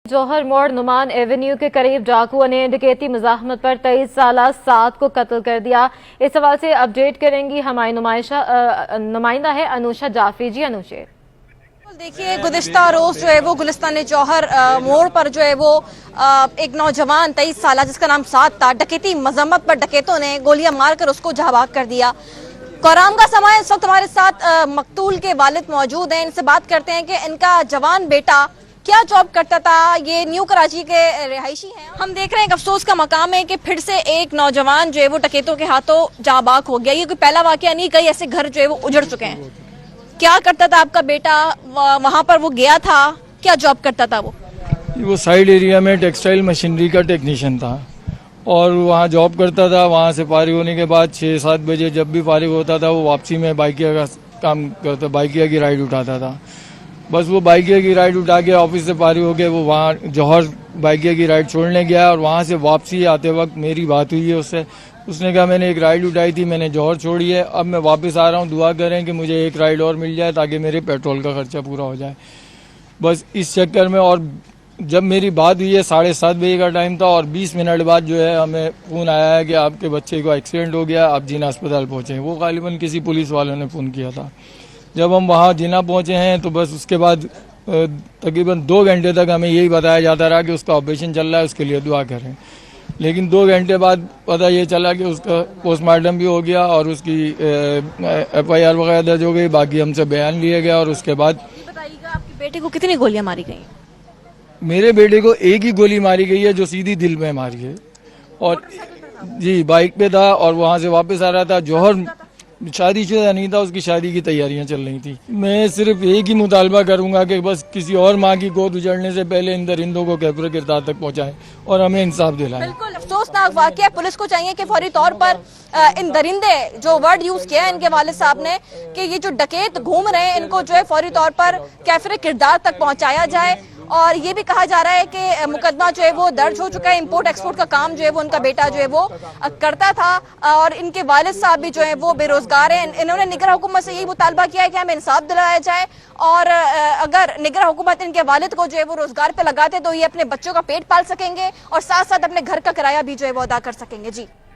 जौहर मोड़ नुमान एवेन्यू के करीब डाकुओं ने डकैती मज़ाहमत पर 23 साल साद को कत्ल कर दिया। इस सवाल से अपडेट करेंगी हमारी नुमाइंदा है अनुषा जाफरी। जी अनुषा, देखिए गुज़िश्ता रोज जो है वो गुलिस्तान जौहर मोड़ पर जो है वो एक नौजवान 23 साल जिसका नाम साद था, डकैती मजम्मत पर डकैतों ने गोलियां मारकर उसको जहां कर दिया। कोराम का समय इस वक्त हमारे साथ मकतूल के वालिद मौजूद हैं। इनसे बात करते हैं कि इनका जवान बेटा क्या जॉब करता था। ये न्यू कराची के रिहायशी हैं। हम देख रहे हैं एक अफसोस का मकाम है कि फिर से एक नौजवान जो है वो डकैतों के हाथों जाबाक हो गया। ये कोई पहला वाकया नहीं, कई ऐसे घर जो है वो उजड़ चुके हैं। क्या करता था आपका बेटा? वहां पर वो गया था, क्या जॉब करता था? वो साइड एरिया में टेक्सटाइल मशीनरी का टेक्नीशियन था और वहाँ जॉब करता था। वहाँ से फारिग होने के बाद 6-7 बजे जब भी फारिग होता था वो वापसी में बाइकिया का काम करता, बाइकिया की राइड उठाता था। बस वो बाइकिया की राइड उठा के ऑफिस से फारिग हो के वो वहाँ जौहर बाइकिया की राइड छोड़ने गया और वहाँ से वापसी आते वक्त मेरी बात हुई है उससे। उसने कहा मैंने एक राइड उठाई थी, मैंने जौहर छोड़ी है, अब मैं वापस आ रहा हूँ, दुआ करें कि मुझे एक राइड और मिल जाए ताकि मेरे पेट्रोल का खर्चा पूरा हो जाए। बस इस चक्कर में, और जब मेरी बात हुई है 7:30 बजे का टाइम था और 20 मिनट बाद जो है हमें फ़ोन आया है कि आपके बच्चे को एक्सीडेंट हो गया, आप जिना अस्पताल पहुँचे। वो गालिबन किसी पुलिस वालों ने फ़ोन किया था। जब हम वहाँ जिना पहुँचे हैं तो बस उसके बाद तकरीबन 2 घंटे तक हमें यही बताया जाता रहा कि उसका ऑपरेशन चल रहा है, उसके लिए दुआ करें। लेकिन 2 घंटे बाद पता ये चला कि उसका पोस्टमार्टम भी हो गया और उसकी FIR वगैरह दर्ज हो गई, बाकी हमसे बयान लिया गया। और उसके बाद बताइएगा आपके बेटे को कितनी गोलियां मारी गई? मेरे बेटे को एक ही गोली मारी गई है जो सीधी दिल में मारी है। और जी बाइक पे था और वहाँ से वापस आ रहा था। जौहर शादीशुदा नहीं था, उसकी शादी की तैयारियां चल रही थी। मैं सिर्फ एक ही मुतालबा करूंगा कि बस किसी और माँ की गोद उजड़ने से पहले इन दरिंदों को कैफर किरदार तक पहुंचाएं और हमें इंसाफ दिलाएं। बिल्कुल अफसोसनाक वाकया। पुलिस को चाहिए कि फौरी तौर पर इन दरिंदे, जो वर्ड यूज किया है इनके वालिद साहब ने कि ये जो डकैत घूम रहे हैं इनको जो है फौरी तौर पर कैफर किरदार तक पहुंचाया जाए। और ये भी कहा जा रहा है कि मुकदमा जो है वो दर्ज हो चुका है। इंपोर्ट एक्सपोर्ट का काम जो है वो उनका बेटा जो है वो करता था और इनके वालिद साहब भी जो है वो बेरोजगार हैं। इन्होंने निगरान हुकूमत से यही मुतालबा किया है कि हमें इंसाफ दिलाया जाए और अगर निगरान हुकूमत इनके वालिद को जो है वो रोजगार पे लगाते तो ये अपने बच्चों का पेट पाल सकेंगे और साथ साथ अपने घर का किराया भी जो है वो अदा कर सकेंगे। जी।